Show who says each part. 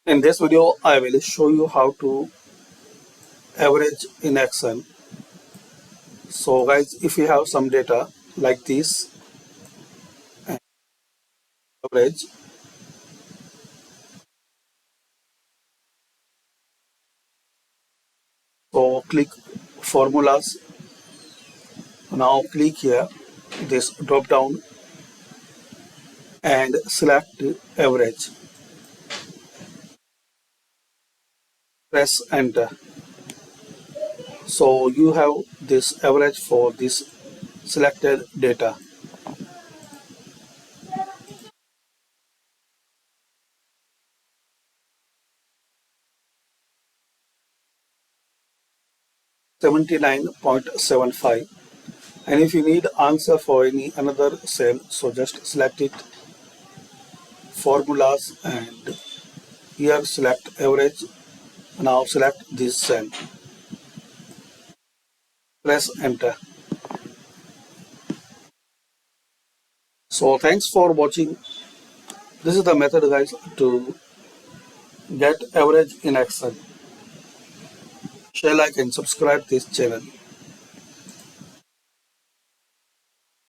Speaker 1: In this video, I will show you how to average in Excel. So guys, if you have some data like this, average, so click formulas. Now click here, this drop down and select average. Press enter. So you have this average for this selected data. $79.75. And if you need answer for any another cell, so just select it, formulas, and here select average. Now select this cell. Press enter. So thanks for watching. This is the method guys to get average in Excel. Share, like and subscribe this channel.